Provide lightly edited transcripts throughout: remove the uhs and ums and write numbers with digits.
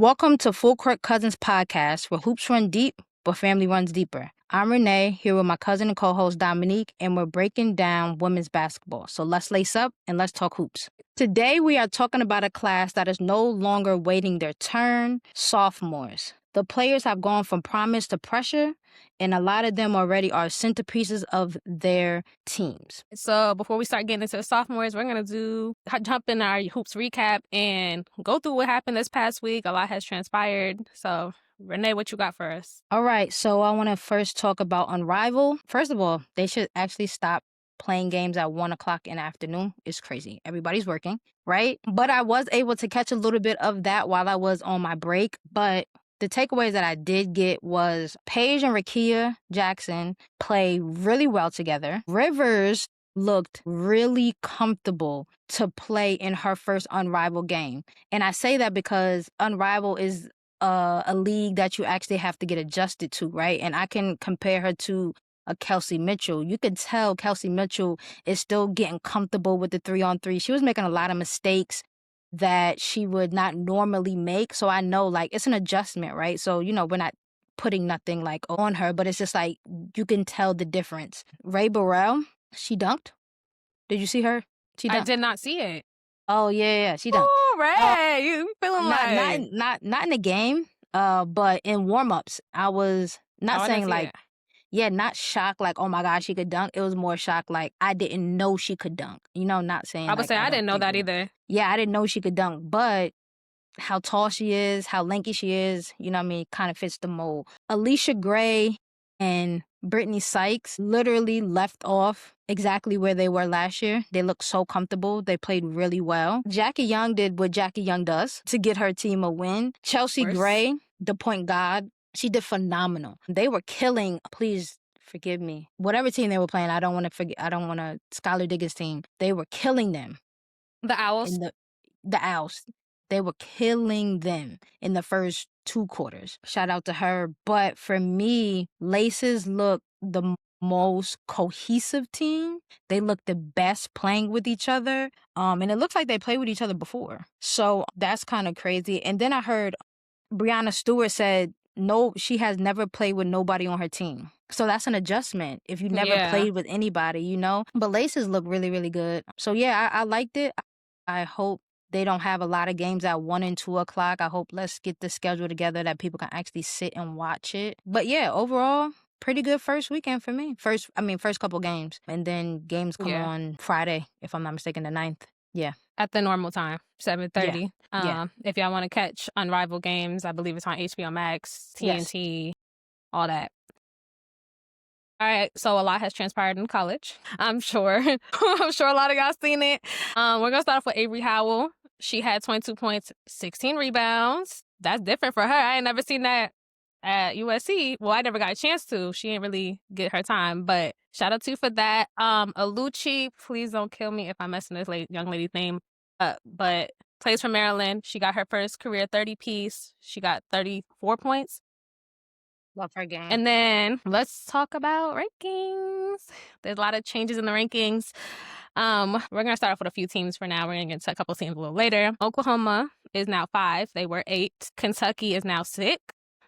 Welcome to Full Court Cousins podcast, where hoops run deep, but family runs deeper. I'm Renee, here with my cousin and co-host Dominique, and we're breaking down women's basketball. So let's lace up and let's talk hoops. Today we are talking about a class that is no longer waiting their turn, sophomores. The players have gone from promise to pressure, and a lot of them already are centerpieces of their teams. So before we start getting into the sophomores, we're going to jump in our hoops recap and go through what happened this past week. A lot has transpired. So Renee, what you got for us? All right, so I want to first talk about Unrivaled. First of all, they should actually stop playing games at 1 o'clock in the afternoon. It's crazy. Everybody's working, right? But I was able to catch a little bit of that while I was on my break. But the takeaways that I did get was Paige and Rakia Jackson play really well together. Rivers looked really comfortable to play in her first Unrivaled game. And I say that because Unrivaled is a league that you actually have to get adjusted to, right? And I can compare her to a Kelsey Mitchell. You could tell Kelsey Mitchell is still getting comfortable with the 3-on-3. She was making a lot of mistakes that she would not normally make. So I know, like, it's an adjustment, right? So, we're not putting nothing, like, on her, but it's just, like, you can tell the difference. Ray Burrell, she dunked. Did you see her? She dunked. I did not see it. Oh, yeah, she dunked. Oh, Ray, you feeling like... Not in the game, but in warm-ups. I was not saying, like, not shocked, like, oh my gosh, she could dunk. It was more shocked, like, I didn't know she could dunk. Not saying, I would say I didn't know that either. Yeah, I didn't know she could dunk, but how tall she is, how lanky she is, kind of fits the mold. Alicia Gray and Brittany Sykes literally left off exactly where they were last year. They looked so comfortable. They played really well. Jackie Young did what Jackie Young does to get her team a win. Chelsea Gray, the point guard, she did phenomenal. They were killing, please forgive me, whatever team they were playing. I don't want to Skylar Diggins' team. They were killing them. The Owls? The Owls. They were killing them in the first 2 quarters. Shout out to her. But for me, Laces look the most cohesive team. They look the best playing with each other. And it looks like they played with each other before. So that's kind of crazy. And then I heard Brianna Stewart said, no, she has never played with nobody on her team. So that's an adjustment if you never played with anybody, But Laces look really, really good. So yeah, I liked it. I hope they don't have a lot of games at 1 and 2 o'clock. I hope let's get the schedule together that people can actually sit and watch it. But yeah, overall, pretty good first weekend for me. First couple games. And then games come on Friday, if I'm not mistaken, the 9th. Yeah. At the normal time, 7:30. Yeah. If y'all want to catch Unrivaled games, I believe it's on HBO Max, TNT, all that. All right, so a lot has transpired in college. I'm sure. I'm sure a lot of y'all seen it. We're going to start off with Avery Howell. She had 22 points, 16 rebounds. That's different for her. I ain't never seen that at USC. Well, I never got a chance to. She didn't really get her time, but shout out to you for that. Aluchi, please don't kill me if I'm messing this young lady's name up, but plays for Maryland. She got her first career 30-piece. She got 34 points. Love her game. And then let's talk about rankings. There's a lot of changes in the rankings. We're going to start off with a few teams for now. We're going to get to a couple teams a little later. Oklahoma is now 5. They were 8. Kentucky is now 6.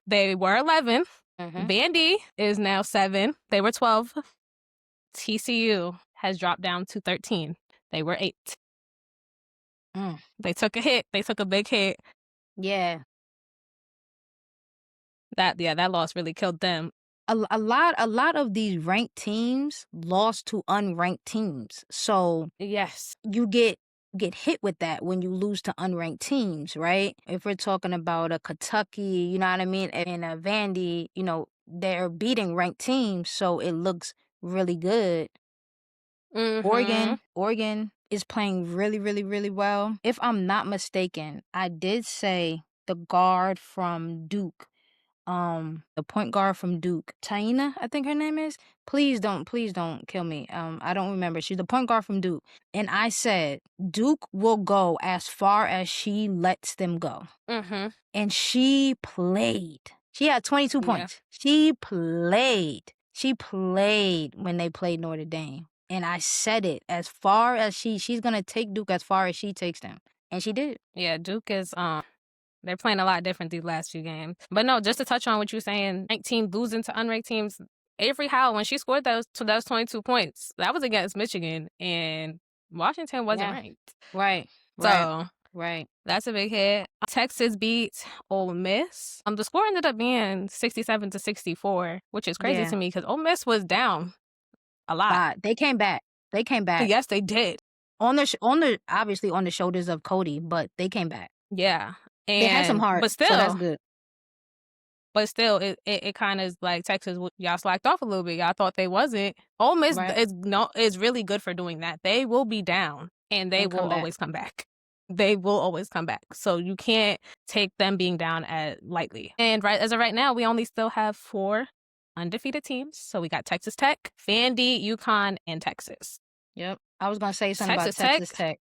They were 11. Vandy is now 7. They were 12. TCU has dropped down to 13. They were 8. They took a hit. They took a big hit. Yeah. That loss really killed them. A lot of these ranked teams lost to unranked teams. So yes, you get hit with that when you lose to unranked teams, right? If we're talking about a Kentucky, you know what I mean, and a Vandy, they're beating ranked teams, so it looks really good. Oregon is playing really, really, really well. If I'm not mistaken, I did say the guard from Duke. The point guard from Duke, Taina, I think her name is. Please don't kill me. I don't remember. She's the point guard from Duke. And I said, Duke will go as far as she lets them go. And she played. She had 22 points. She played. She played when they played Notre Dame. And I said it, as far as she's going to take Duke as far as she takes them. And she did. Yeah, Duke is They're playing a lot different these last few games. But no, just to touch on what you were saying, 19 losing to unranked teams. Avery Howell, when she scored those 22 points, that was against Michigan, and Washington wasn't Yeah. ranked. Right. So Right. that's a big hit. Texas beat Ole Miss. The score ended up being 67-64, which is crazy Yeah. to me because Ole Miss was down a lot. They came back. They came back. Yes, they did. On the obviously on the shoulders of Cody, but they came back. Yeah. They had some heart, but so that's still, good. it kind of is like Texas, y'all slacked off a little bit. Y'all thought they wasn't. Ole Miss Right. is really good for doing that. They will be down and they And will come back. always come back. They will always come back. So you can't take them being down as lightly. And as of right now, we only still have 4 undefeated teams. So we got Texas Tech, Vandy, UConn, and Texas. Yep. I was gonna say something Texas about Texas Tech.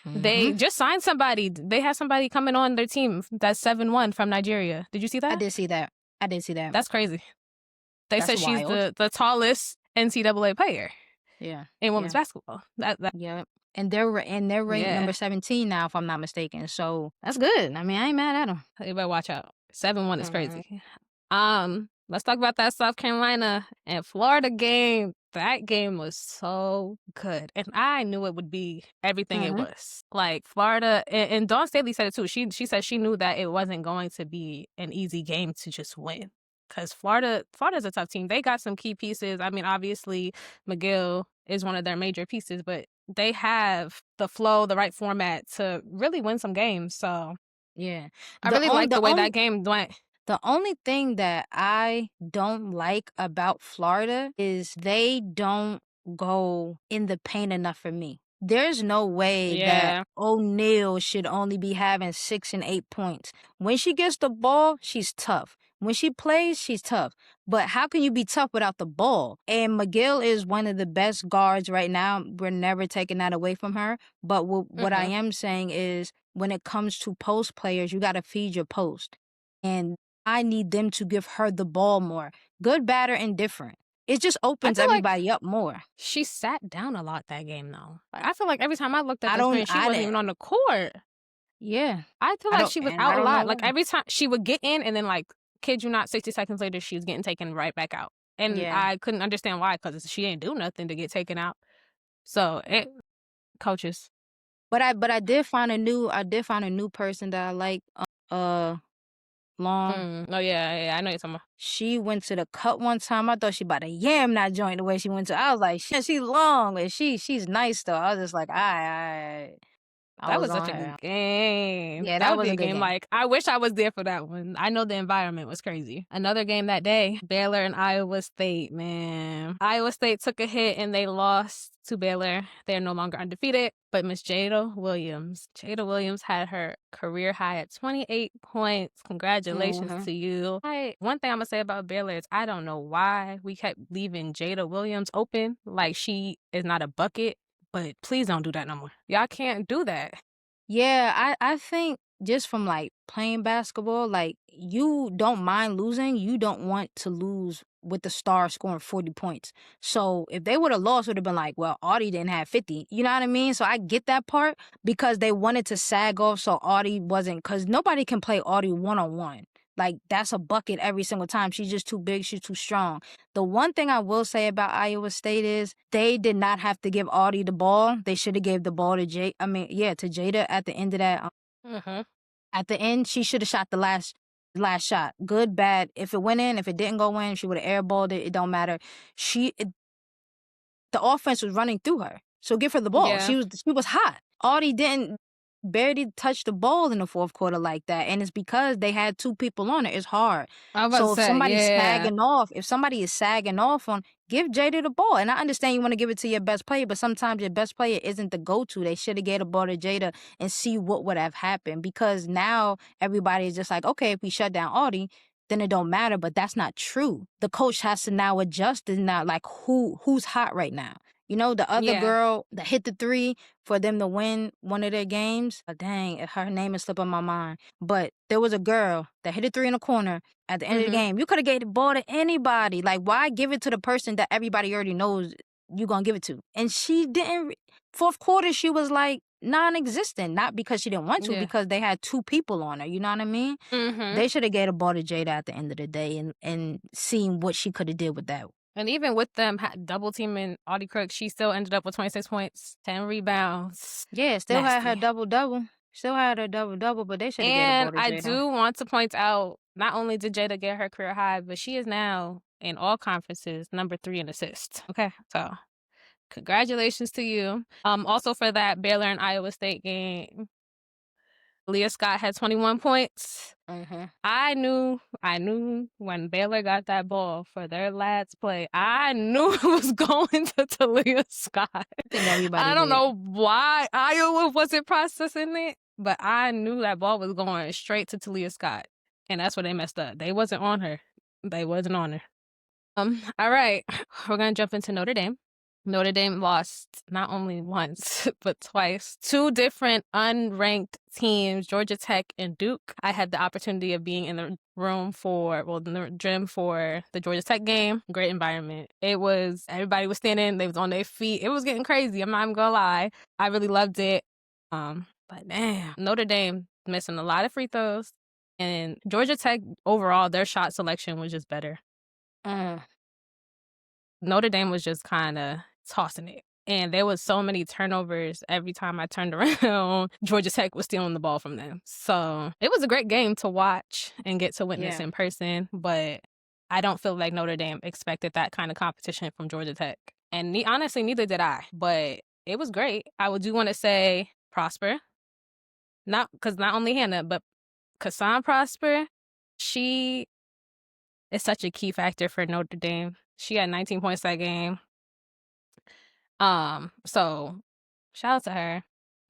They just signed somebody. They have somebody coming on their team that's 7-1 from Nigeria. Did you see that? I did see that. That's crazy. They That's said she's wild. the tallest NCAA player Yeah. in women's basketball. That Yep. And they're ranked Yeah. number 17 now, if I'm not mistaken. So that's good. I mean, I ain't mad at them. You better watch out. 7-1 is Mhm. crazy. Let's talk about that South Carolina and Florida game. That game was so good. And I knew it would be everything it was. Like Florida, and Dawn Staley said it too. She said she knew that it wasn't going to be an easy game to just win. Because Florida's a tough team. They got some key pieces. I mean, obviously, McGill is one of their major pieces, but they have the flow, the right format to really win some games. So Yeah. I really like the way that game went. The only thing that I don't like about Florida is they don't go in the paint enough for me. There's no way that Yeah. O'Neal should only be having 6 and 8 points. When she gets the ball, she's tough. When she plays, she's tough. But how can you be tough without the ball? And McGill is one of the best guards right now. We're never taking that away from her. But what I am saying is when it comes to post players, you got to feed your post. And I need them to give her the ball more. Good, bad, or indifferent. It just opens everybody up more. She sat down a lot that game, though. Like, I feel like every time I looked at I the don't- screen, she I wasn't didn't- even on the court. Yeah. I feel I like don't- she was and I out a don't lot. know Like why. every time she would get in, and then like, kid you not, 60 seconds later, she was getting taken right back out. And Yeah. I couldn't understand why, because she didn't do nothing to get taken out. So coaches. But I did find a new person that I like. Long. Oh yeah, I know you're talking about. She went to the cut one time. I thought she about to yam that joint the way she went to. I was like, shit, she's long, and she's nice though. I was just like, all right. That was such a good game. Yeah, that that would was be a a good game. game. Like, I wish I was there for that one. I know the environment was crazy. Another game that day, Baylor and Iowa State, man. Iowa State took a hit and they lost to Baylor. They're no longer undefeated, but Miss Jada Williams had her career high at 28 points. Congratulations to you. One thing I'm gonna say about Baylor is I don't know why we kept leaving Jada Williams open. Like, she is not a bucket. But please don't do that no more. Y'all can't do that. Yeah, I think just from like playing basketball, like you don't mind losing. You don't want to lose with the star scoring 40 points. So if they would have lost, it would have been like, well, Audie didn't have 50. You know what I mean? So I get that part because they wanted to sag off so Audie wasn't, because nobody can play Audie one-on-one. Like, that's a bucket every single time. She's just too big. She's too strong. The one thing I will say about Iowa State is they did not have to give Audie the ball. They should have gave the ball to Jada at the end of that. At the end, she should have shot the last shot. Good, bad. If it went in, if it didn't go in, she would have airballed it. It don't matter. The offense was running through her. So give her the ball. Yeah. She was hot. Audie barely touch the ball in the fourth quarter like that, and it's because they had 2 people on it. It's hard. So if somebody's sagging off, if somebody is sagging off on, give Jada the ball. And I understand you want to give it to your best player, but sometimes your best player isn't the go-to. They should have gave the ball to Jada and see what would have happened, because now everybody is just like, okay, if we shut down Audie, then it don't matter. But that's not true. The coach has to now adjust and now, like, who's hot right now. You know, the other girl that hit the 3 for them to win one of their games. Dang, her name is slipping my mind. But there was a girl that hit a 3 in the corner at the end of the game. You could have gave the ball to anybody. Like, why give it to the person that everybody already knows you're going to give it to? And she didn't. Fourth quarter, she was like, non-existent. Not because she didn't want to, Yeah. because they had 2 people on her. You know what I mean? Mm-hmm. They should have gave the ball to Jada at the end of the day and seen what she could have did with that. And even with them double teaming Audie Crook, she still ended up with 26 points, 10 rebounds. Yeah, still had her Nasty. double-double. Still had her double-double, but they should have gave the And ball to I Jada. do want to point out, not only did Jada get her career high, but she is now in all conferences number 3 in assists. Okay, so congratulations to you. Also for that Baylor and Iowa State game, Leah Scott had 21 points. Mm-hmm. I knew when Baylor got that ball for their last play, I knew it was going to Talia Scott. I think everybody I don't did. know why Iowa wasn't processing it, but I knew that ball was going straight to Talia Scott. And that's where they messed up. They wasn't on her. They wasn't on her. All right. We're gonna jump into Notre Dame. Notre Dame lost not only once, but twice. 2 different unranked teams, Georgia Tech and Duke. I had the opportunity of being in the room in the gym for the Georgia Tech game. Great environment. Everybody was standing, they was on their feet. It was getting crazy. I'm not even gonna lie. I really loved it. But damn, Notre Dame missing a lot of free throws. And Georgia Tech, overall, their shot selection was just better. Notre Dame was just kind of tossing it. And there was so many turnovers every time I turned around. Georgia Tech was stealing the ball from them. So it was a great game to watch and get to witness in person. But I don't feel like Notre Dame expected that kind of competition from Georgia Tech. And honestly, neither did I. But it was great. I do want to say Prosper. Not only Hannah, but Kassan Prosper. She is such a key factor for Notre Dame. She had 19 points that game. So shout out to her.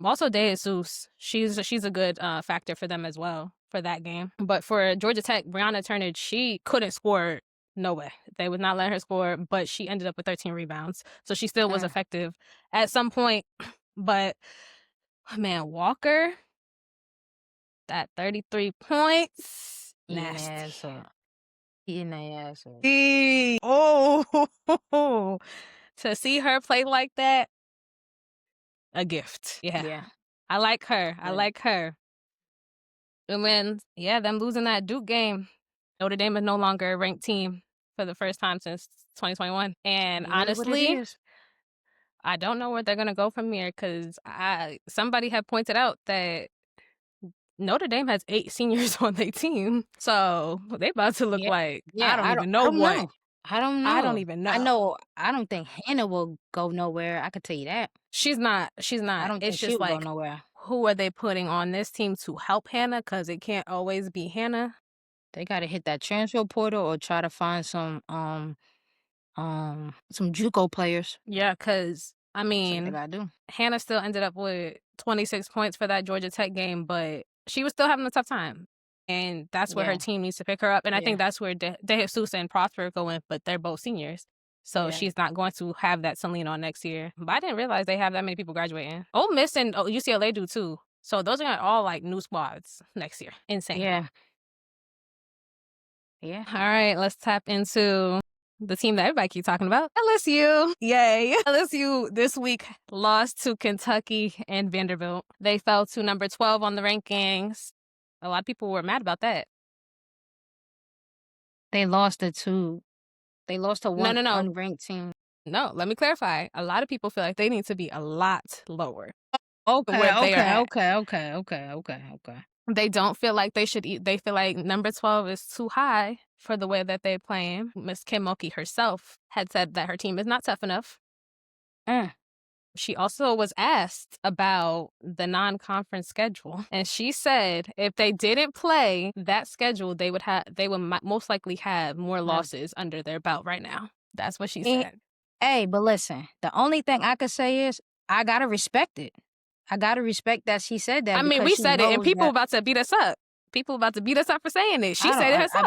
Also, DeJesus, she's a good factor for them as well for that game. But for Georgia Tech, Brianna Turner, she couldn't score. No way. They would not let her score, but she ended up with 13 rebounds. So she still was effective at some point. But man, Walker, that 33 points, nasty. Eating their ass up. Oh, to see her play like that, a gift. Yeah. I like her. I like her. And then, them losing that Duke game, Notre Dame is no longer a ranked team for the first time since 2021. And honestly, I don't know where they're going to go from here, because somebody had pointed out that Notre Dame has 8 seniors on their team. So they about to look like, I don't even know what. I don't know. I don't even know. I don't think Hannah will go nowhere. I could tell you that. She's not. I don't think she will go nowhere. Who are they putting on this team to help Hannah? Because it can't always be Hannah. They got to hit that transfer portal or try to find some JUCO players. Yeah, because I mean, they gotta do. Hannah still ended up with 26 points for that Georgia Tech game, but she was still having a tough time. And that's where her team needs to pick her up. And I think that's where DeJesus and Prosper go in, but they're both seniors. So she's not going to have that Selena on next year. But I didn't realize they have that many people graduating. Ole Miss and UCLA do too. So those are all like new squads next year. Insane. Yeah. All right, let's tap into the team that everybody keeps talking about, LSU. Yay. LSU this week lost to Kentucky and Vanderbilt. They fell to number 12 on the rankings. A lot of people were mad about that. They lost to one unranked team. No, let me clarify. A lot of people feel like they need to be a lot lower. Okay. They don't feel like they should eat. They feel like number 12 is too high for the way that they're playing. Miss Kim Mulkey herself had said that her team is not tough enough. She also was asked about the non-conference schedule, and she said if they didn't play that schedule, they would most likely have more losses under their belt right now. That's what she said. Hey, but listen, the only thing I could say is I gotta respect it. I gotta respect that she said that. I mean, we said it, and people about to beat us up. People about to beat us up for saying it. She said it herself.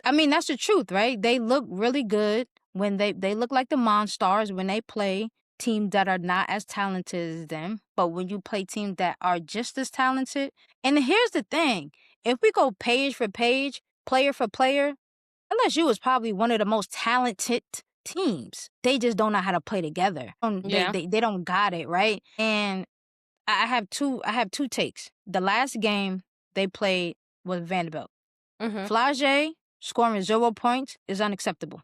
I mean, that's the truth, right? They look really good when they look like the Monstars when they play teams that are not as talented as them. But when you play teams that are just as talented, and here's the thing: if we go page for page, player for player, LSU is probably one of the most talented teams. They just don't know how to play together. They don't got it, right? And I have two takes. The last game they played was Vanderbilt. Mm-hmm. Flage scoring 0 points is unacceptable.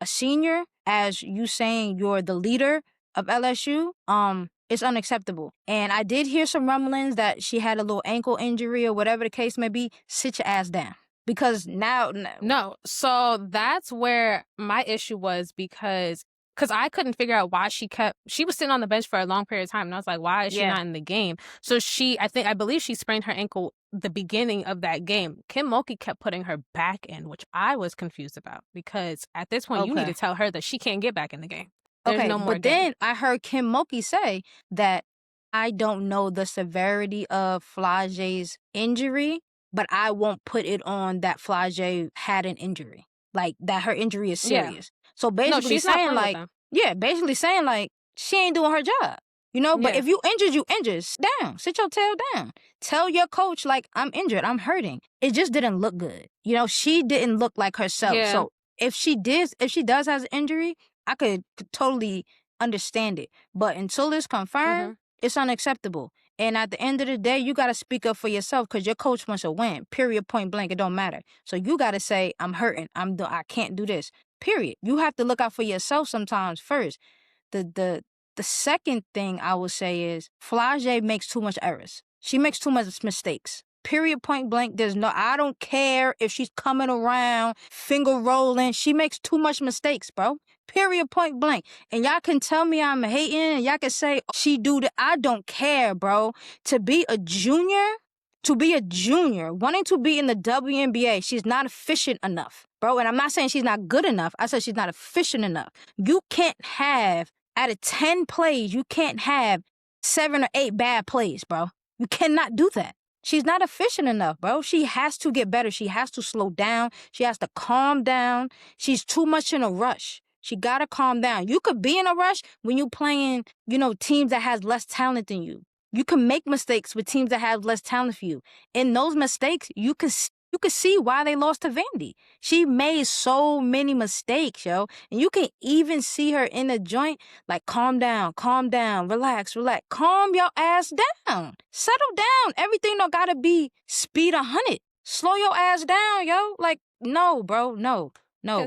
A senior, as you saying you're the leader of LSU, it's unacceptable. And I did hear some rumblings that she had a little ankle injury or whatever the case may be. Sit your ass down. Because now... No, so that's where my issue was because I couldn't figure out why she was sitting on the bench for a long period of time, and I was like, why is she not in the game? So I believe she sprained her ankle the beginning of that game. Kim Mulkey kept putting her back in, which I was confused about because at this point you need to tell her that she can't get back in the game. There's no more but game. then I heard Kim Mulkey say that I don't know the severity of Flage's injury, but I won't put it on that Flage had an injury. Like, that her injury is serious. So basically she's not saying playing with like, them. basically saying like, she ain't doing her job. You know, but if you injured, you injured. Sit down. Sit your tail down. Tell your coach, like, I'm injured. I'm hurting. It just didn't look good. You know, she didn't look like herself. Yeah. So if she does have an injury, I could totally understand it. But until it's confirmed, it's unacceptable. And at the end of the day, you got to speak up for yourself because your coach wants to win. Period, point blank. It don't matter. So you got to say, I'm hurting. I can't do this. Period. You have to look out for yourself sometimes first. The second thing I would say is Flage makes too much errors. She makes too much mistakes. Period, point blank. I don't care if she's coming around, finger rolling. She makes too much mistakes, bro. Period, point blank. And y'all can tell me I'm hating. Y'all can say she do that. I don't care, bro. To be a junior, wanting to be in the WNBA, she's not efficient enough, bro. And I'm not saying she's not good enough. I said she's not efficient enough. You can't have, out of 10 plays, you can't have 7 or 8 bad plays, bro. You cannot do that. She's not efficient enough, bro. She has to get better. She has to slow down. She has to calm down. She's too much in a rush. She got to calm down. You could be in a rush when you playing, teams that has less talent than you. You can make mistakes with teams that have less talent for you. In those mistakes, you could see why they lost to Vandy. She made so many mistakes, yo. And you can even see her in the joint, like, calm down, relax. Calm your ass down. Settle down. Everything don't gotta be speed 100. Slow your ass down, yo. Like, no, bro, no. I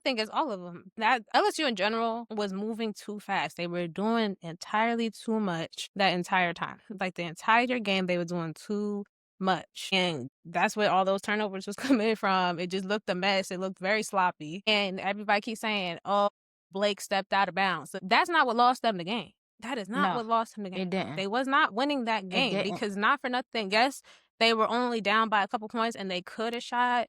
think it's all of them. That LSU in general was moving too fast. They were doing entirely too much that entire time. Like the entire game, they were doing too much. And that's where all those turnovers was coming from. It just looked a mess. It looked very sloppy. And everybody keeps saying, oh, Blake stepped out of bounds. So that's not what lost them the game. That is not what lost them the game. It didn't. They was not winning that game because not for nothing. Yes, they were only down by a couple points and they could have shot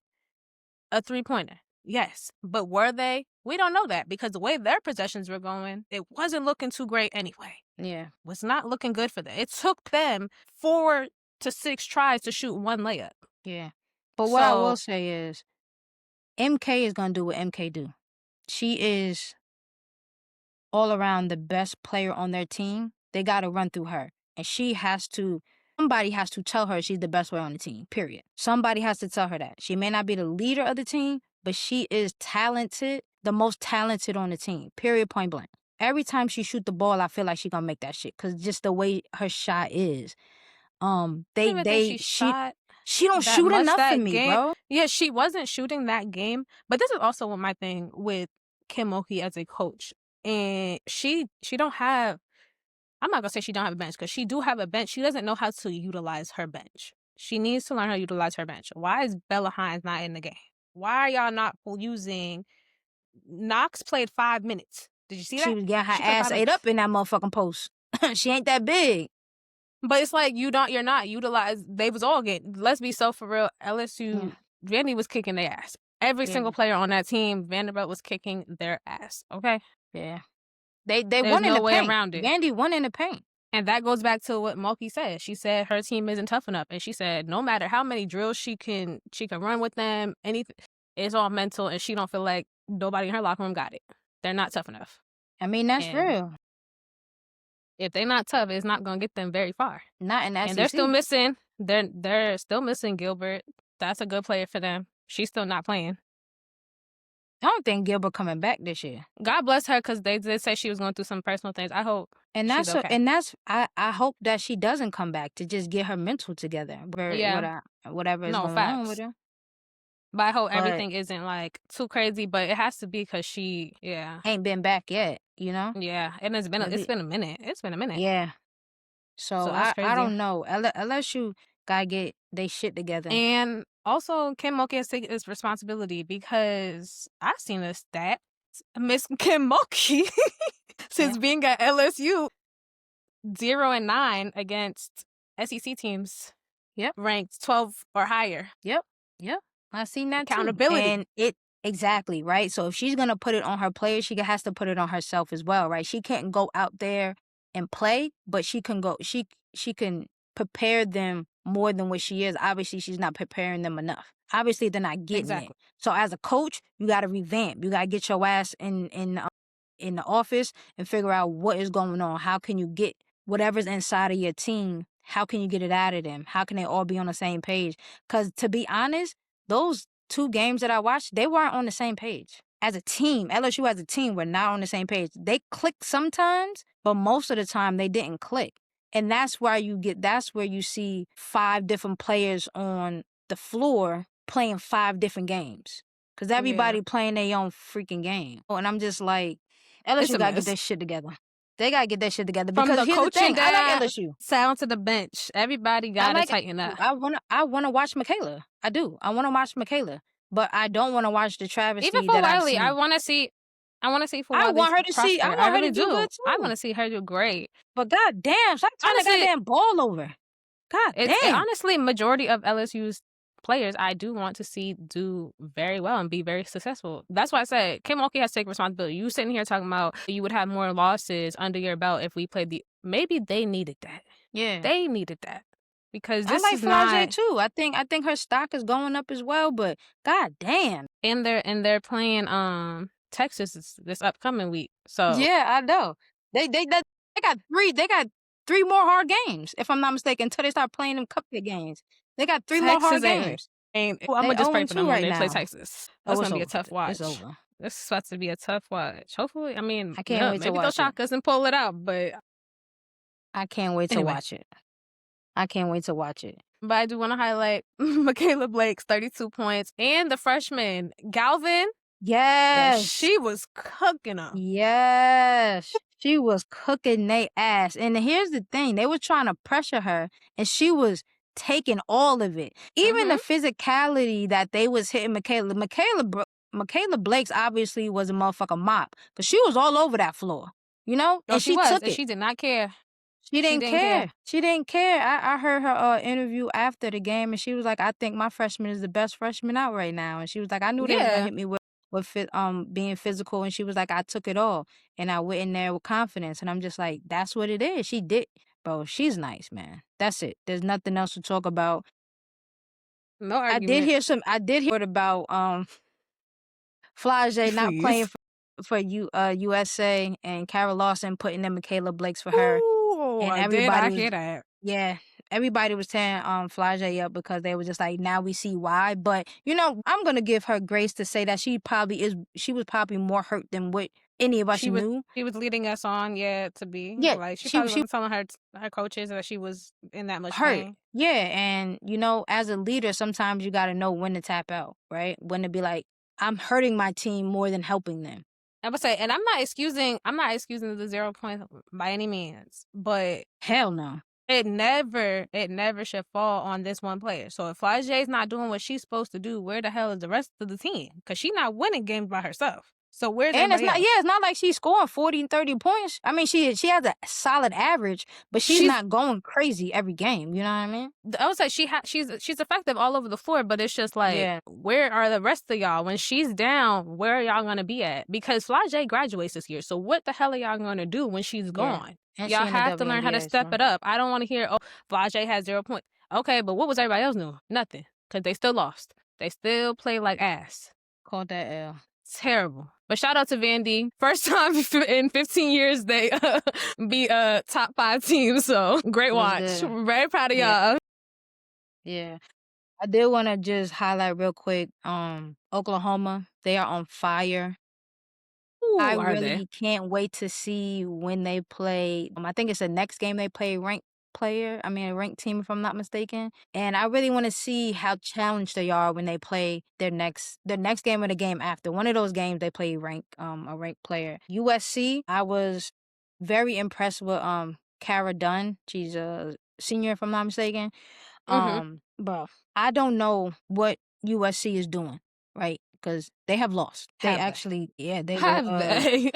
a 3-pointer. Yes, but were they? We don't know that because the way their possessions were going, it wasn't looking too great anyway. Yeah. Was not looking good for them. It took them 4 to 6 tries to shoot 1 layup. Yeah. But what I will say is MK is going to do what MK do. She is all around the best player on their team. They got to run through her. And somebody has to tell her she's the best player on the team, period. Somebody has to tell her that. She may not be the leader of the team, but she is talented, the most talented on the team, period, point blank. Every time she shoot the ball, I feel like she's going to make that shit because just the way her shot is. She don't shoot enough for me, bro. Yeah, she wasn't shooting that game. But this is also my thing with Kim Mulkey as a coach. And she don't have, I'm not going to say she don't have a bench because she do have a bench. She doesn't know how to utilize her bench. She needs to learn how to utilize her bench. Why is Bella Hines not in the game? Why are y'all not using... Knox played 5 minutes. Did you see that? She was getting her ass ate up in that motherfucking post. She ain't that big. But it's like you're not utilized. They was all getting, let's be so for real, LSU, Vandy was kicking their ass. Every single player on that team, Vanderbilt was kicking their ass, okay? Yeah. They won in the paint. There's no way around it. Vandy won in the paint. And that goes back to what Mulkey said. She said her team isn't tough enough. And she said no matter how many drills she can run with them, anything, it's all mental, and she don't feel like nobody in her locker room got it. They're not tough enough. I mean, that's real. If they're not tough, it's not going to get them very far. Not in that. And they're still missing. They're still missing Gilbert. That's a good player for them. She's still not playing. I don't think Gilbert coming back this year. God bless her, because they did say she was going through some personal things. I hope she's okay. I hope that she doesn't come back to just get her mental together. Yeah. Whatever is No, going on with facts. her. But I hope But everything isn't like too crazy. But it has to be, because she, yeah, ain't been back yet, you know? yeah, and it's been a minute. It's been a minute. Yeah. So So that's I crazy. don't know. LSU gotta get they shit together. And also, Kim Mulkey has taken this responsibility, because I've seen a stat. Miss Kim Mulkey, since being at LSU, 0-9 against SEC teams. Yep. Ranked 12 or higher. Yep. I seen that Accountability. too. And exactly, right? So if she's gonna put it on her players, she has to put it on herself as well, right? She can't go out there and play, but she can she can prepare them more than what she is. Obviously, she's not preparing them enough. Obviously, they're not getting it. So as a coach, you got to revamp. You got to get your ass in the office and figure out what is going on. How can you get whatever's inside of your team? How can you get it out of them? How can they all be on the same page? Because to be honest, those 2 games that I watched, they weren't on the same page. As a team, LSU as a team were not on the same page. They clicked sometimes, but most of the time they didn't click. And that's where you see 5 different players on the floor playing 5 different games. Because everybody playing their own freaking game. And I'm just like, LSU got to get their shit together. They got to get their shit together. Because From the here's the thing, coaching I like down, LSU. sound to the bench. Everybody got to tighten up. I wanna watch Michaela. I do. I wanna watch Michaela, but I don't want to watch the travesty Even for that I've Wiley, seen. I want to see for I Wiley want her to prosper. see. I want I her really to do good too. I want to see her do great. But goddamn, stop turning the Honestly, goddamn ball over. God damn. Honestly, majority of LSU's players I do want to see do very well and be very successful. That's why I said Kim Mulkey has to take responsibility. You sitting here talking about you would have more losses under your belt if we played maybe they needed that. Yeah. They needed that. Because I this like is Flage not too. I think her stock is going up as well, but god damn. and they're playing Texas this upcoming week. So yeah, I know. They got 3 more hard games, if I'm not mistaken, until they start playing them cupcake games. They got 3 more hard games. I'm gonna just pray for them when they play now. Texas. That's gonna be a tough watch. It's over. This is about to be a tough watch. Hopefully, I mean, I can't wait to maybe watch they'll shock us and pull it out, but I can't wait to watch it. I can't wait to watch it. But I do want to highlight Michaela Blake's 32 points and the freshman Galvin. Yes. She was cooking them. Yes. She was cooking they ass. And here's the thing. They were trying to pressure her, and she was taking all of it. Even the physicality that they was hitting Michaela. Michaela Blake's obviously was a motherfucking mop, because she was all over that floor, you know? Oh, and she took it. She did not care. She didn't care. She didn't care. I heard her interview after the game, and she was like, I think my freshman is the best freshman out right now. And she was like, I knew they was gonna hit me with being physical, and she was like, I took it all, and I went in there with confidence. And I'm just like, that's what it is. She did, bro. She's nice, man. That's it. There's nothing else to talk about. No argument. I did hear about Flage not playing for USA, and Carol Lawson putting in Michaela Blake's for her. Ooh, And I hear that. Yeah, everybody was tearing Flage up because they were just like, now we see why. But you know, I'm gonna give her grace to say that she was probably more hurt than what any of us knew. She was leading us on, to be. Yeah, like she probably was telling her coaches that she was in that much pain. Yeah, and you know, as a leader, sometimes you got to know when to tap out, right? When to be like, I'm hurting my team more than helping them. I would say, and I'm not excusing the 0 points by any means, but hell no. It never should fall on this one player. So if Flage's not doing what she's supposed to do, where the hell is the rest of the team? Because she's not winning games by herself. So where's everybody else? It's not like she's scoring 40 and 30 points. I mean, she has a solid average, but she's not going crazy every game. You know what I mean? I would say she's effective all over the floor, but it's just like, where are the rest of y'all? When she's down, where are y'all gonna be at? Because Flage graduates this year, so what the hell are y'all gonna do when she's gone? Y'all have to learn how to step it up. I don't want to hear, Flage has 0 points. Okay, but what was everybody else doing? Nothing, because they still lost. They still play like ass. Called that L. Terrible. But shout out to Vandy. First time in 15 years they beat a top 5 team. So great watch. Very proud of y'all. Yeah. I did want to just highlight real quick. Oklahoma, they are on fire. I Ooh, are they? really can't wait to see when they play. I think it's the next game they play a ranked team if I'm not mistaken. And I really want to see how challenged they are when they play their next game or the game after. One of those games they play a ranked player. USC, I was very impressed with Cara Dunn. She's a senior if I'm not mistaken. Mm-hmm. Bro, I don't know what USC is doing, right? Because they have lost. They Have they? actually, yeah, they Have lost. they?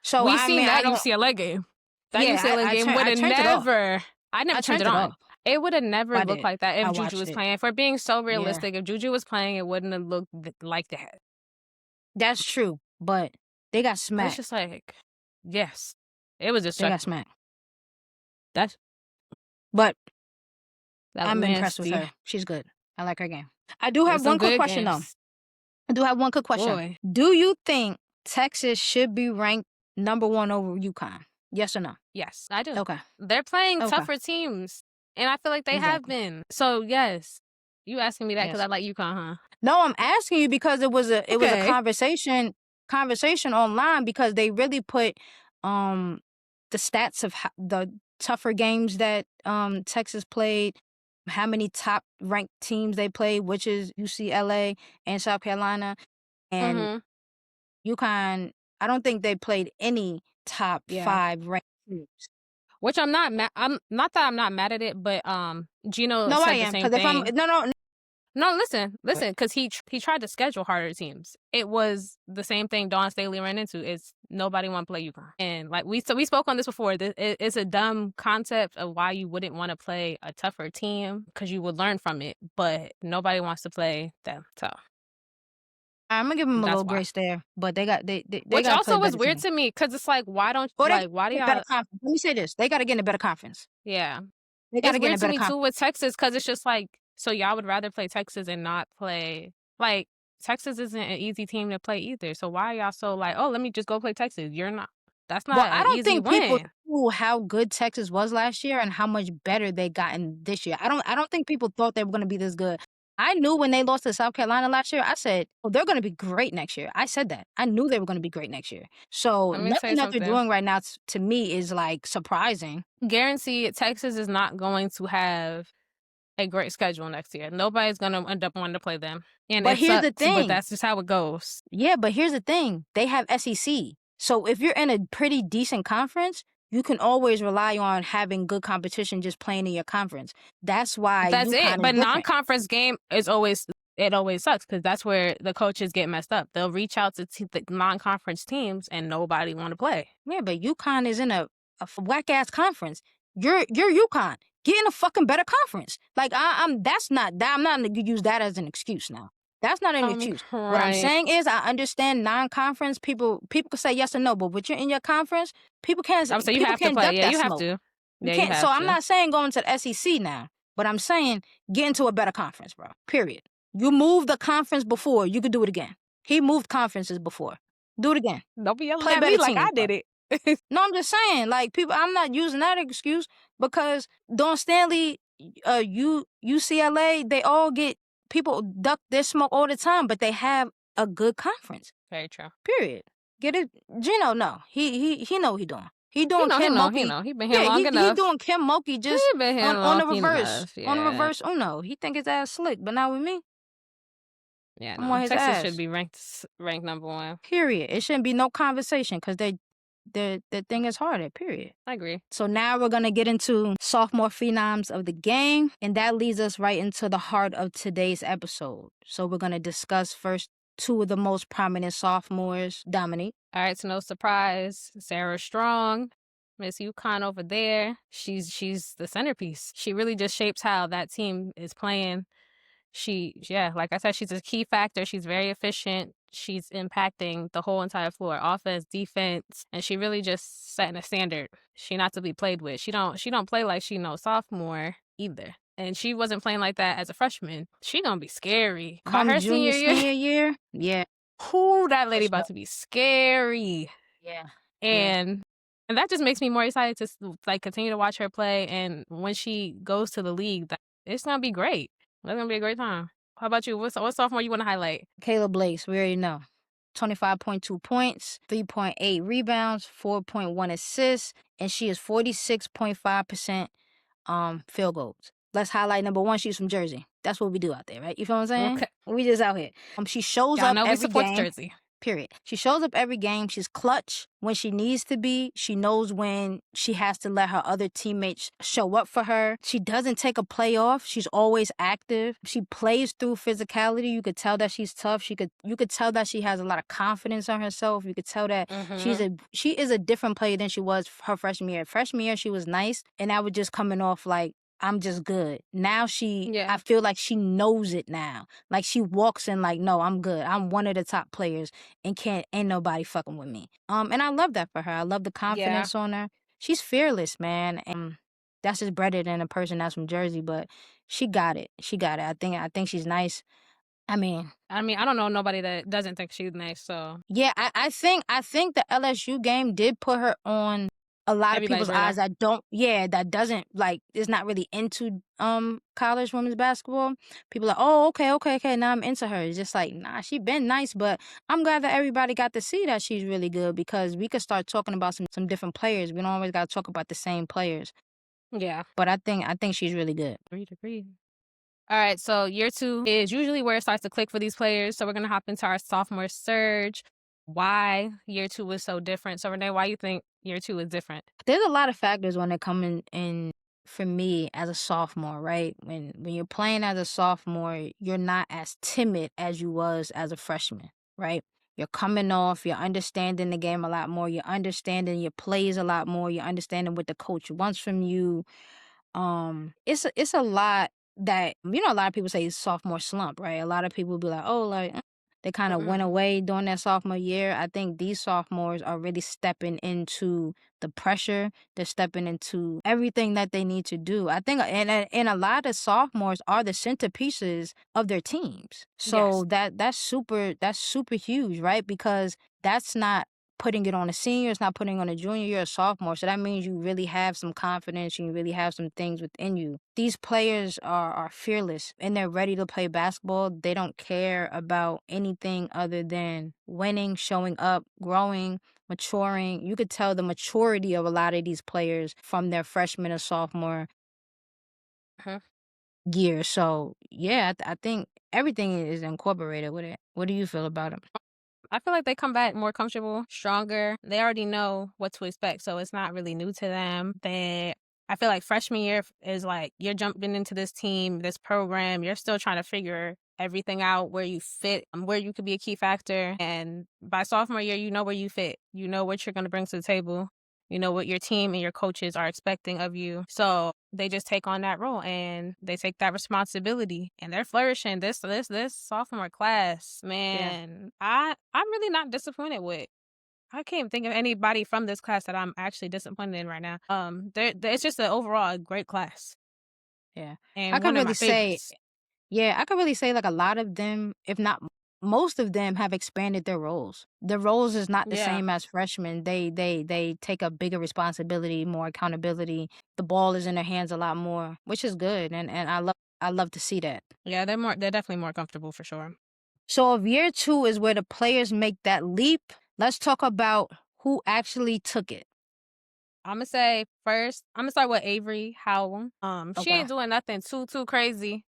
So We I seen mean, I that don't. UCLA game. That Yeah, UCLA game would I have turned it off. never. I never I turned turned it it on. off. It would have never I looked did. like that I if Juju watched was it. playing. If we're being so Yeah, realistic, if Juju was playing, it wouldn't have looked like that. that's true. But they got But it's smacked. just like, yes, it was They got destructive. smacked. That's But that looked I'm impressed with nasty. her. She's good. I like her game. I do It have was some one quick good question though. games. I do have one quick question. Boy, Do you think Texas should be ranked number one over UConn? Yes or no? yes, I do. Okay. They're playing Okay. tougher teams, and I feel like they have Exactly. been. So yes, you asking me that because Yes. I like UConn, huh? No, I'm asking you because it was a Okay. conversation online because they really put the stats of the tougher games that Texas played, how many top ranked teams they played, which is UCLA and South Carolina, and Mm-hmm. UConn. I don't think they played any top Yeah. 5 ranked teams. Which I'm not mad. I'm not that I'm not mad at it, but Gino No, I said the am same because if I'm thing. no, No, listen, but because he tried to schedule harder teams. It was the same thing Dawn Staley ran into. It's nobody want to play UConn, and like we spoke on this before. It's a dumb concept of why you wouldn't want to play a tougher team because you would learn from it, but nobody wants to play them. So I'm gonna give them a that's little why. grace there. But they Which got to play also was better weird teams. to me because it's like, why don't Or they got why to do get a better y'all? conference. Let me say this: they got to get in a better conference. Yeah, They got it's to get in weird a to better me too conference. with Texas because it's just like, so y'all would rather play Texas and not play like Texas isn't an easy team to play either. So why are y'all so like, oh, let me just go play Texas? You're not. That's Well, not I an don't easy think people win. knew how good Texas was last year and how much better they gotten this year. I don't think people thought they were going to be this good. I knew when they lost to South Carolina last year, I said, "Oh, they're going to be great next year." I said that. I knew they were going to be great next year. So Let me tell you nothing that they're something. doing right now to me is like surprising. Guarantee Texas is not going to have a great schedule next year. Nobody's gonna end up wanting to play them, and But it here's the sucks. But thing. that's just how it goes. Yeah, but here's the thing. They have SEC. So if you're in a pretty decent conference, you can always rely on having good competition just playing in your conference. That's why That's it. UConn is But different. non-conference game is always it always sucks because that's where the coaches get messed up. They'll reach out to the non-conference teams and nobody want to play. Yeah, but UConn is in a whack ass conference. You're UConn. Get in a fucking better conference. Like I'm that's not that I'm not gonna use that as an excuse now. That's not an I'm excuse. What I'm crying. saying is I understand non-conference people can say yes or no, but when you're in your conference, I would say you people have to can't play. duck Yeah, that you have smoke. to. You Yeah, you can't. So have I'm to. not saying going to the SEC now, but I'm saying get into a better conference, bro. Period. You moved the conference before. You could do it again. He moved conferences before. Do it again. Don't be yelling Play at me better like I teams, bro. did it. No, I'm just saying, like people. I'm not using that excuse because Don Stanley, UCLA, they all get people duck their smoke all the time, but they have a good conference. Very true. Period. Get it, Gino? No, he know what he doing. He He doing know, he Kim know, he Mulkey. know. He been here Yeah, long he enough. doing Kim Mulkey He just been here on long the reverse, enough. Yeah. Uno. He think his ass slick, but not with me. Yeah, I'm no. on his Texas should ass. be ranked number one. Period. It shouldn't be no conversation because their thing is harder. Period. I agree. So now we're going to get into sophomore phenoms of the game, and that leads us right into the heart of today's episode. So we're going to discuss first 2 of the most prominent sophomores, Dominique. All right, so no surprise. Sarah Strong, Miss UConn over there. She's the centerpiece. She really just shapes how that team is playing. Yeah, like I said, she's a key factor. She's very efficient. She's impacting the whole entire floor, offense, defense, and she really just setting a standard. She not to be played with. She don't play like she no sophomore either. And she wasn't playing like that as a freshman. She gonna be scary. By Come her junior, senior year, senior year, yeah, whoo, that lady push about up. to be scary. Yeah, yeah. And that just makes me more excited to like continue to watch her play. And when she goes to the league, it's gonna be great. That's gonna be a great time. How about you? What sophomore you want to highlight? Kayla Blaze, we already know. 25.2 points, 3.8 rebounds, 4.1 assists, and she is 46.5% field goals. Let's highlight number one. She's from Jersey. That's what we do out there, right? You feel what I'm saying? Okay, We just out here. She shows y'all up know we every support the game. Jersey. Period. She shows up every game. She's clutch when she needs to be. She knows when she has to let her other teammates show up for her. She doesn't take a play off. She's always active. She plays through physicality. You could tell that she's tough. You could tell that she has a lot of confidence on herself. You could tell that Mm-hmm. she is a different player than she was her freshman year. Freshman year, she was nice, and that was just coming off like I'm just good. Now I Yeah, feel like she knows it now. Like she walks in like, no, I'm good. I'm one of the top players and ain't nobody fucking with me. And I love that for her. I love the yeah. confidence on her. She's fearless, man. And that's just bred in a person that's from Jersey, but she got it. She got it. I think she's nice. I mean, I mean, I don't know nobody that doesn't think she's nice. So yeah, I think the LSU game did put her on a lot of everybody's people's eyes radar. that doesn't like is not really into college women's basketball. People are like, oh, okay, now I'm into her. It's just like, nah, she been nice, but I'm glad that everybody got to see that she's really good because we could start talking about some different players. We don't always gotta talk about the same players. Yeah, But I think she's really good. agreed. All right, so year two is usually where it starts to click for these players. So we're gonna hop into our sophomore surge. Why year two was so different? So Renee, why you think year two is different? There's a lot of factors when it come in for me as a sophomore, right? When you're playing as a sophomore, you're not as timid as you was as a freshman, right? You're coming off, you're understanding the game a lot more, you're understanding your plays a lot more, you're understanding what the coach wants from you. It's a lot that a lot of people say sophomore slump, right? A lot of people be like, oh, like they kind of went Mm-mm. away during that sophomore year. I think these sophomores are really stepping into the pressure. They're stepping into everything that they need to do. I think, and a lot of sophomores are the centerpieces of their teams. Yes. So that's super huge, right? Because that's not putting it on a senior, it's not putting on a junior, you're a sophomore. So that means you really have some confidence, you really have some things within you. These players are fearless and they're ready to play basketball. They don't care about anything other than winning, showing up, growing, maturing. You could tell the maturity of a lot of these players from their freshman or sophomore Uh-huh. year. So yeah, I think everything is incorporated with it. What do you feel about it? I feel like they come back more comfortable, stronger. They already know what to expect, so it's not really new to them. I feel like freshman year is like you're jumping into this team, this program. You're still trying to figure everything out, where you fit, where you could be a key factor. And by sophomore year, you know where you fit. You know what you're going to bring to the table. You know what your team and your coaches are expecting of you. So they just take on that role and they take that responsibility and they're flourishing. This sophomore class, Yeah. man, I'm really not disappointed with. I can't think of anybody from this class that I'm actually disappointed in right now. It's just an overall a great class Yeah. I and could one of really my say favorites. Yeah, I could really say like a lot of them, if not most of them, have expanded their roles. Their roles is not the Yeah, same as freshmen. They take a bigger responsibility, more accountability. The ball is in their hands a lot more, which is good, and I love to see that. yeah, they're definitely more comfortable for sure. So if year two is where the players make that leap, let's talk about who actually took it. I'm gonna say first, I'm gonna start with Avery Howell. She Okay. ain't doing nothing too crazy,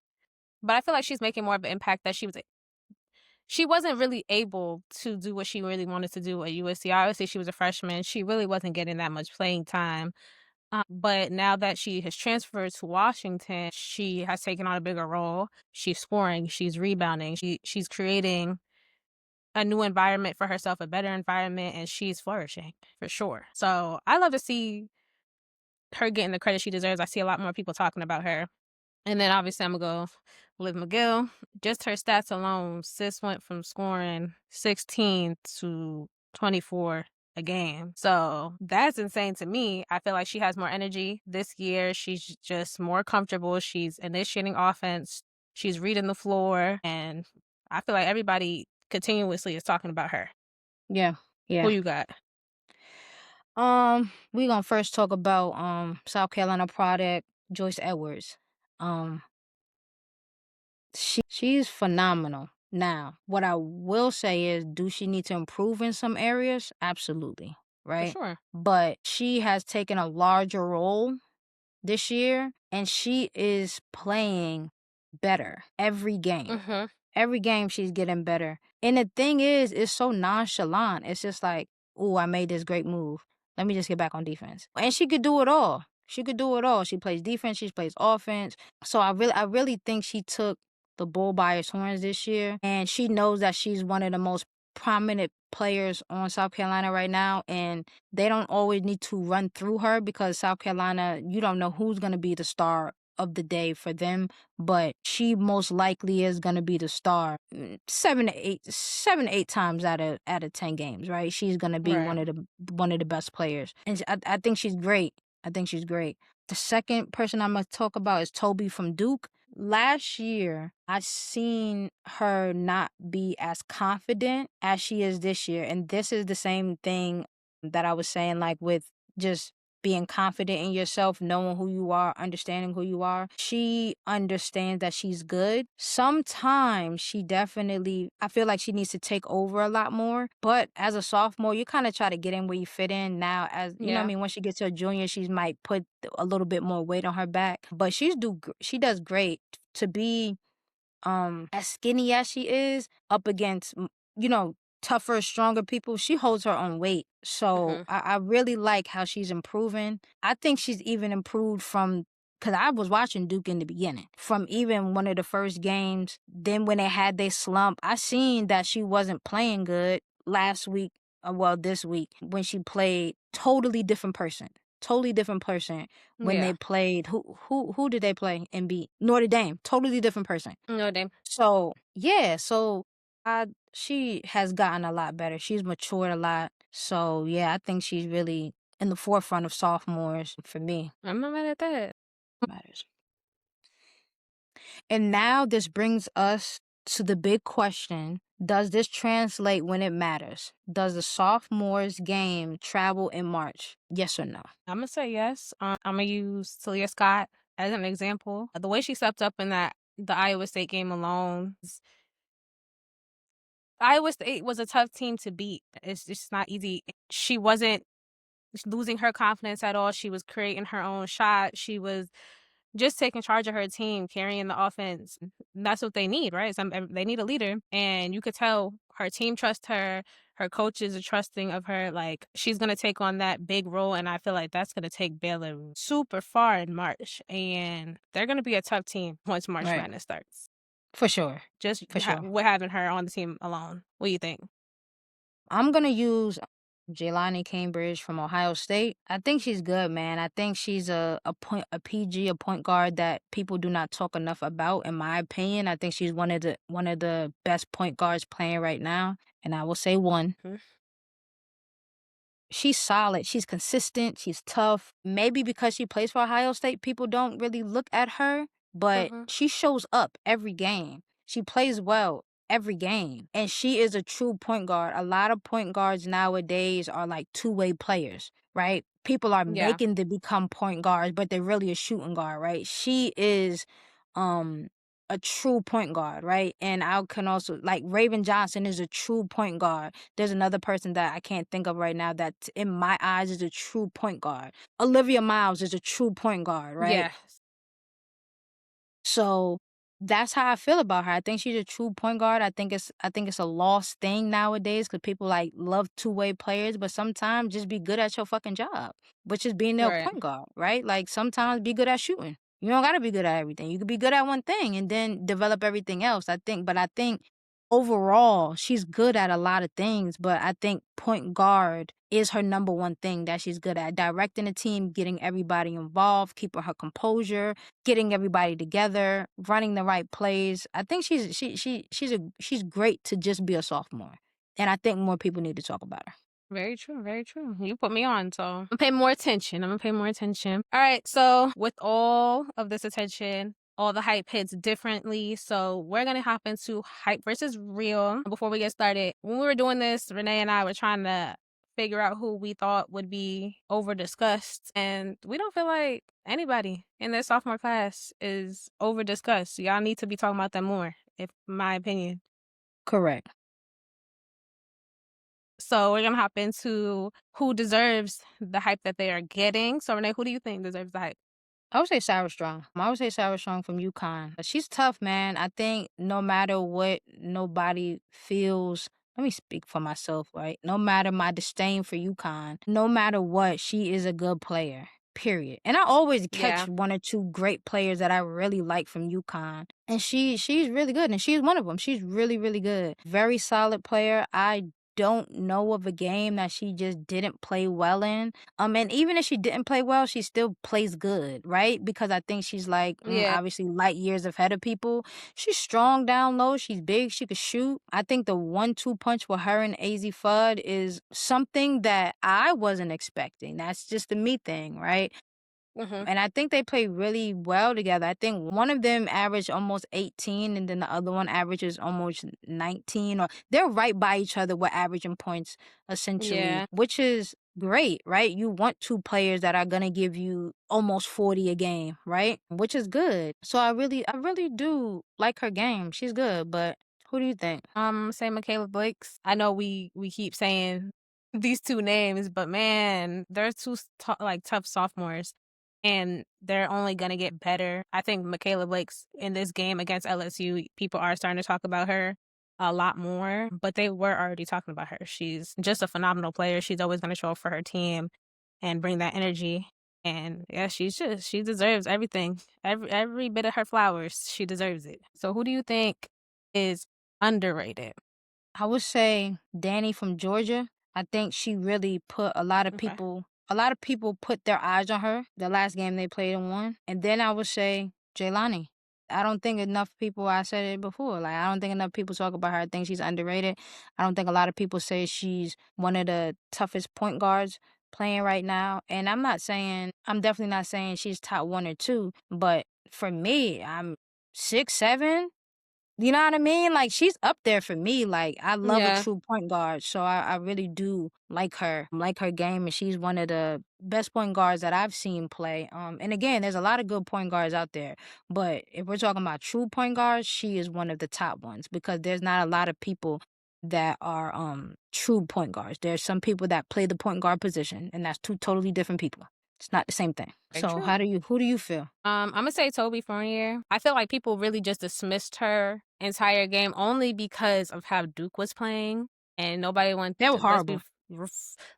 but I feel like she's making more of an impact that she wasn't really able to do what she really wanted to do at USC. Obviously, she was a freshman. She really wasn't getting that much playing time. But now that she has transferred to Washington, she has taken on a bigger role. She's scoring, she's rebounding, she's creating a new environment for herself, a better environment, and she's flourishing for sure. So I love to see her getting the credit she deserves. I see a lot more people talking about her. And then obviously I'm gonna go Liv McGill. Just her stats alone, sis went from scoring 16 to 24 a game. So that's insane to me. I feel like she has more energy this year. She's just more comfortable. She's initiating offense. She's reading the floor. And I feel like everybody continuously is talking about her. Yeah. Who Yeah. you got? We gonna first talk about South Carolina product Joyce Edwards. Um, She's phenomenal. Now, what I will say is, do she need to improve in some areas? Absolutely, For right? sure. But she has taken a larger role this year, and she is playing better every game. Mhm. Every game she's getting better. And the thing is, it's so nonchalant. It's just like, "Ooh, I made this great move. Let me just get back on defense." And she could do it all. She could do it all. She plays defense, she plays offense. So I really think she took the bull by its horns this year. And she knows that she's one of the most prominent players on South Carolina right now. And they don't always need to run through her because South Carolina, you don't know who's going to be the star of the day for them, but she most likely is going to be the star 7 to 8 times out of 10 games, right? She's going to be Right. one of the best players, and I think she's great. I think she's great. The second person I'm gonna talk about is Toby from Duke. Last year, I seen her not be as confident as she is this year, and this is the same thing that I was saying, like with just being confident in yourself, knowing who you are, understanding who you are. She understands that she's good. Sometimes I feel like she needs to take over a lot more. But as a sophomore, you kind of try to get in where you fit in. Now, as you know what I Yeah. mean, once she gets to a junior, she might put a little bit more weight on her back. But she does great to be as skinny as she is up against you know tougher, stronger people. She holds her own weight, so Mhm. I really like how she's improving. I think she's even improved from, because I was watching Duke in the beginning, from even one of the first games. Then when they had their slump, I seen that she wasn't playing good last week. Well, this week when she played, totally different person. When they Yeah. played, who did they play and beat? Notre Dame, totally different person. No, damn. So yeah, I she has gotten a lot better. She's matured a lot. So yeah, I think she's really in the forefront of sophomores for me. I'm not mad at that. Matters. And now this brings us to the big question. Does this translate when it matters? Does the sophomores game travel in March? Yes or no? I'm gonna say yes. I'm gonna use Talia Scott as an example. The way she stepped up in the Iowa State game alone. Iowa State was a tough team to beat. It's just not easy. She wasn't losing her confidence at all. She was creating her own shot. She was just taking charge of her team, carrying the offense. That's what they need, right? They need a leader. And you could tell her team trusts her. Her coaches are trusting of her. Like, she's going to take on that big role. And I feel like that's going to take Baylor super far in March. And they're going to be a tough team once March Right. Madness starts. For sure. Just For sure. with having her on the team alone. What do you think? I'm gonna use Jelani Cambridge from Ohio State. I think she's good, man. I think she's a PG, a point guard that people do not talk enough about. In my opinion, I think she's one of the best point guards playing right now, and I will say one. Hmm. She's solid. She's consistent. She's tough. Maybe because she plays for Ohio State, people don't really look at her, but Hmm. she shows up every game. She plays well every game. And she is a true point guard. A lot of point guards nowadays are like two-way players, right? People are Yeah. making them become point guards, but they're really a shooting guard, right? She is um a true point guard, right? And I can also, like, Raven Johnson is a true point guard. There's another person that I can't think of right now that, in my eyes, is a true point guard. Olivia Miles is a true point guard, right? Yes. So that's how I feel about her. I think she's a true point guard. I think it's a lost thing nowadays because people like love two-way players, but sometimes just be good at your fucking job, which is being their Right. point guard, right? Like sometimes be good at shooting. You don't gotta be good at everything. You could be good at one thing and then develop everything else. I think overall she's good at a lot of things, but I think point guard is her number one thing that she's good at. Directing the team, getting everybody involved, keeping her composure, getting everybody together, running the right plays. I think she's great to just be a sophomore. And I think more people need to talk about her. Very true, very true. You put me on, so I'm gonna pay more attention. I'm gonna pay more attention. All right, so with all of this attention, all the hype hits differently. So we're gonna hop into hype versus real. Before we get started, when we were doing this, Renee and I were trying to figure out who we thought would be over discussed, and we don't feel like anybody in their sophomore class is over discussed. Y'all need to be talking about them more, if my opinion. Correct. So we're gonna hop into who deserves the hype that they are getting. So Renee, who do you think deserves the hype? I would say Sarah Strong. I would say Sarah Strong from UConn. She's tough, man. I think no matter what nobody feels, let me speak for myself, right? No matter my disdain for UConn, no matter what, she is a good player. Period. And I always catch Yeah. one or two great players that I really like from UConn. And she's really good. And she's one of them. She's really, really good. Very solid player. I don't know of a game that she just didn't play well in. And even if she didn't play well, she still plays good, right? Because I think she's like Yeah. obviously light years ahead of people. She's strong down low. She's big. She could shoot. I think the 1-2 punch with her and AZ Fudd is something that I wasn't expecting. That's just a me thing, right? Mm-hmm. And I think they play really well together. I think one of them averaged almost 18 and then the other one averages almost 19, or they're right by each other with averaging points essentially, Yeah. which is great, right? You want two players that are going to give you almost 40 a game, right? Which is good. So I really do like her game. She's good, but who do you think? Say Michaela Blake's. I know we keep saying these two names, but man, they're two like tough sophomores, and they're only gonna get better. I think Michaela Blake's in this game against LSU, people are starting to talk about her a lot more, but they were already talking about her. She's just a phenomenal player. She's always gonna show up for her team and bring that energy. And yeah, she deserves everything. Every bit of her flowers. She deserves it. So who do you think is underrated? I would say Danny from Georgia. I think she really put Okay. a lot of people put their eyes on her the last game they played and won. And then I would say Jaylani. I don't think enough people, I said it before, like I don't think enough people talk about her. I think she's underrated. I don't think a lot of people say she's one of the toughest point guards playing right now. And I'm definitely not saying she's top one or two, but for me, I'm 6'7". You know what I mean? Like, she's up there for me. Like, I love a Yeah. true point guard. So I really do like her game, and she's one of the best point guards that I've seen play. And again, there's a lot of good point guards out there. But if we're talking about true point guards, she is one of the top ones because there's not a lot of people that are true point guards. There's some people that play the point guard position, and that's two totally different people. It's not the same thing. Very So true. who do you feel? I'm gonna say Toby Fournier. I feel like people really just dismissed her entire game only because of how Duke was playing, and nobody wanted They were to. horrible.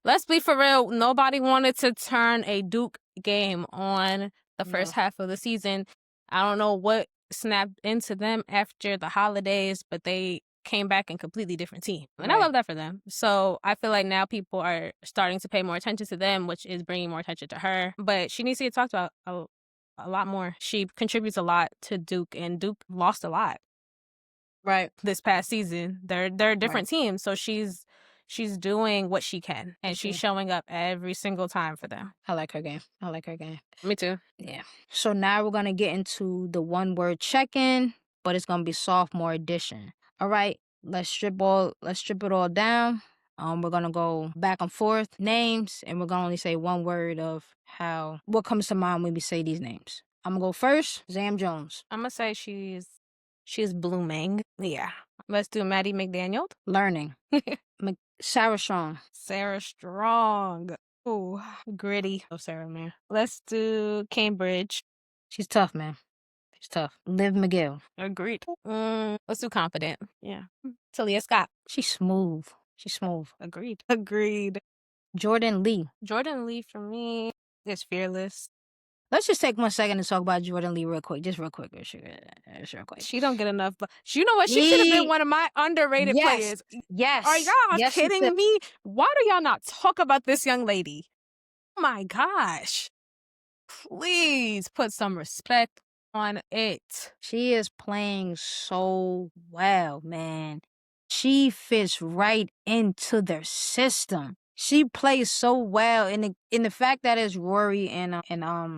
Let's be for real. Nobody wanted to turn a Duke game on the No. first half of the season. I don't know what snapped into them after the holidays, but they came back in completely different team. And I Right. love that for them. So I feel like now people are starting to pay more attention to them, which is bringing more attention to her. But she needs to get talked about a lot more. She contributes a lot to Duke, and Duke lost a lot Right. this past season. They're different teams, so she's doing what she can, and she's showing up every single time for them. I like her game. I like her game. Me too. Yeah. So now we're gonna get into the one word check-in, but it's gonna be sophomore edition. All right. Let's strip it all down. We're gonna go back and forth names, and we're gonna only say one word of what comes to mind when we say these names. I'm gonna go first. Zam Jones. I'm gonna say she's blooming. Yeah. Let's do Maddie McDaniel. Learning. Sarah Strong. Sarah Strong. Ooh, gritty. Oh, Sarah, man. Let's do Cambridge. She's tough, man. She's tough. Liv McGill. Agreed. Let's do confident. Yeah. Talia Scott. She's smooth. She's smooth. Agreed. Jordan Lee. Jordan Lee for me is fearless. Let's just take 1 second to talk about Jordan Lee real quick. Just real quick. Just real quick. She don't get enough, but you know what? She should have been one of my underrated players. Yes. Are y'all kidding me? Why do y'all not talk about this young lady? Oh my gosh. Please put some respect on it. She is playing so well, man. She fits right into their system. She plays so well in the fact that it's Rory and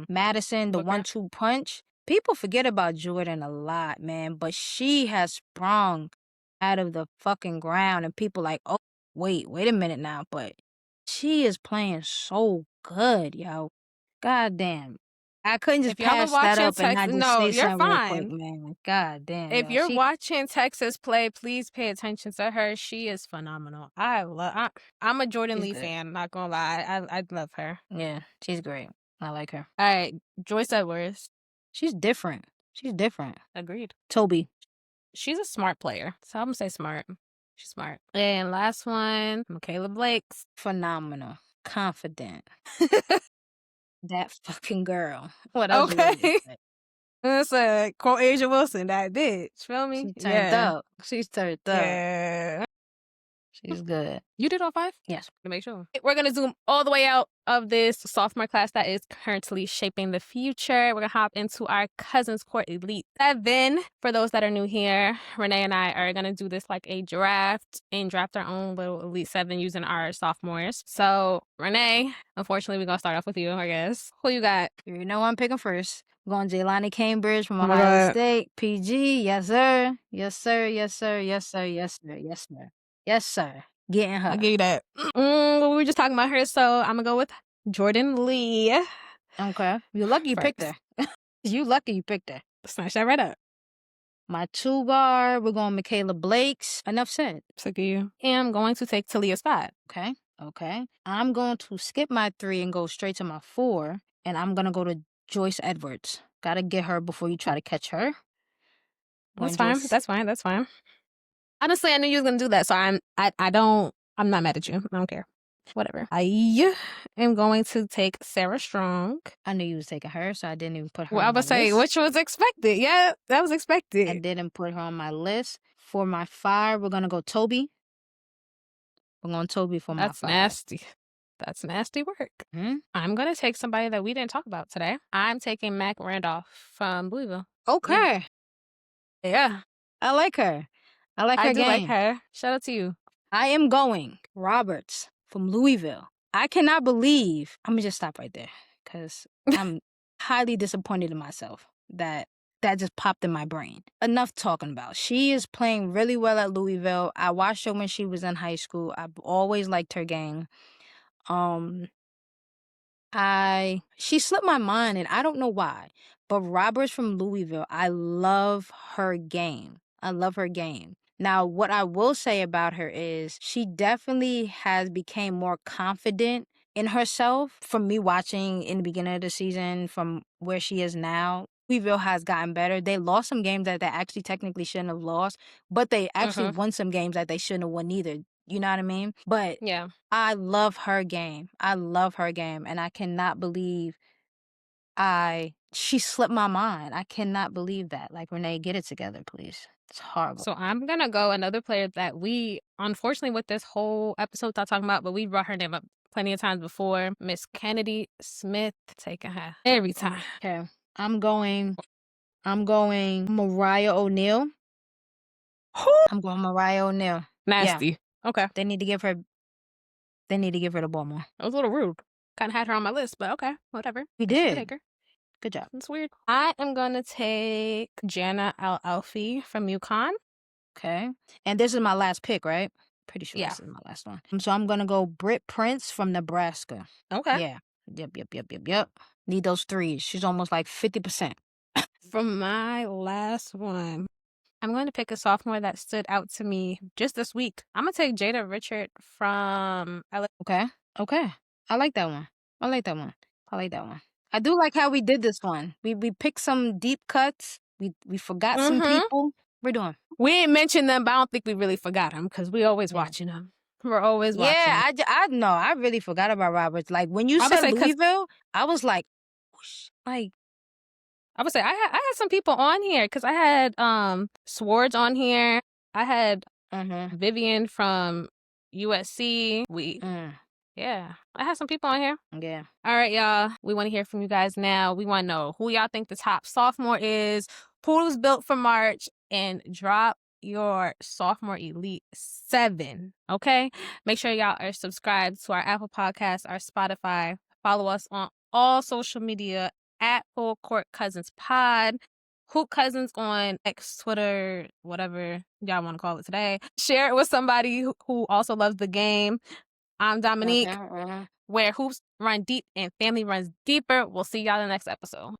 Madison, the Booker. 1-2 punch. People forget about Jordan a lot, man, but she has sprung out of the fucking ground, and people like, oh, wait a minute now, but she is playing so good, yo. God damn. I couldn't just If y'all are pass that watching up and Texas, not just no, say you're something real quick, fine. man. God damn, If yo. you're watching Texas play, please pay attention to her. She is phenomenal. I'm a Jordan She's Lee good. fan, not gonna lie. I love her. Yeah, she's great. I like her. All right, Joyce Edwards. She's different. She's different. Agreed. Toby. She's a smart player. So I'm gonna say smart. She's smart. And last one, Michaela Blake's. Phenomenal. Confident. That fucking girl. What else you want me to Okay. say? It's a quote Asia Wilson, that bitch. Feel me? She turned Yeah. up. She's turned up. Yeah. She's good. You did all 5? Yes. To make sure. We're going to zoom all the way out of this sophomore class that is currently shaping the future. We're going to hop into our Cousins Court Elite 7. For those that are new here, Renee and I are going to do this like a draft and draft our own little Elite 7 using our sophomores. So, Renee, unfortunately, we're going to start off with you, I guess. Who you got? You know I'm picking first. We're going Jelani Cambridge from Oh my Ohio God. State. PG. Yes, sir. Yes, sir. Yes, sir. Yes, sir. Yes, sir. Yes, sir. Yes, sir. Getting her. I'll give you that. We were just talking about her, so I'm going to go with Jordan Lee. Okay. You're lucky you picked her. You lucky you picked her. Snatch that right up. My 2 guard, we're going Michaela Blake's. Enough said. Sick of you. And I'm going to take Talia Scott. Okay. Okay. I'm going to skip my 3 and go straight to my 4. And I'm going to go to Joyce Edwards. Gotta get her before you try to catch her. That's fine. That's fine. That's fine. Honestly, I knew you was gonna do that, so I'm not mad at you. I don't care. Whatever. I am going to take Sarah Strong. I knew you was taking her, so I didn't even put her Well, I on my was say, list. which was expected. Yeah, that was expected. I didn't put her on my list. For my 5, we're gonna go Toby. We're going Toby for my 5. That's nasty. That's nasty work. I'm gonna take somebody that we didn't talk about today. I'm taking Mac Randolph from Louisville. Okay. Yeah. I like her. I like her I do game. like her. Shout out to you. I am going Roberts from Louisville. I cannot believe. I'm gonna just stop right there because I'm highly disappointed in myself that just popped in my brain. Enough talking about. She is playing really well at Louisville. I watched her when she was in high school. I've always liked her game. She slipped my mind and I don't know why. But Roberts from Louisville, I love her game. I love her game. Now, what I will say about her is she definitely has become more confident in herself from me watching in the beginning of the season from where she is now. Louisville has gotten better. They lost some games that they actually technically shouldn't have lost, but they actually won some games that they shouldn't have won either. You know what I mean? But Yeah. I love her game. I love her game. And I cannot believe she slipped my mind. I cannot believe that. Like, Renee, get it together, please. It's horrible. So I'm gonna go another player that we, unfortunately, with this whole episode not talking about, but we brought her name up plenty of times before. Miss Kennedy Smith, taking her every time. Okay. I'm going Mariah O'Neal. I'm going Mariah O'Neal. Nasty. Yeah. Okay. They need to give her the ball more. That was a little rude. Kind of had her on my list, but okay, whatever. We did. Good job. That's weird. I am gonna take Jana Al-Alfi from UConn. Okay. And this is my last pick, right? Pretty sure Yeah. this is my last one. So I'm gonna go Britt Prince from Nebraska. Okay. Yeah. Yep. Need those 3s. She's almost like 50%. From my last one, I'm going to pick a sophomore that stood out to me just this week. I'm going to take Jada Richard from LA. Okay. I like that one. I do like how we did this one. We picked some deep cuts. We forgot some people. We're doing. We ain't mentioned them, but I don't think we really forgot them because we always watching them. We're always watching. Yeah, I know. I really forgot about Roberts. Like, when you said Louisville, I was like, I would say I had some people on here because I had Swords on here. I had Vivian from USC. Yeah, I had some people on here. Yeah. All right, y'all. We want to hear from you guys now. We want to know who y'all think the top sophomore is, who's built for March, and drop your sophomore Elite 7. Okay? Make sure y'all are subscribed to our Apple Podcasts, our Spotify. Follow us on all social media at Full Court Cousins Pod. Hoop Cousins on X, Twitter, whatever y'all want to call it today. Share it with somebody who also loves the game. I'm Dominique, Mhm, mhm. where hoops run deep and family runs deeper. We'll see y'all in the next episode.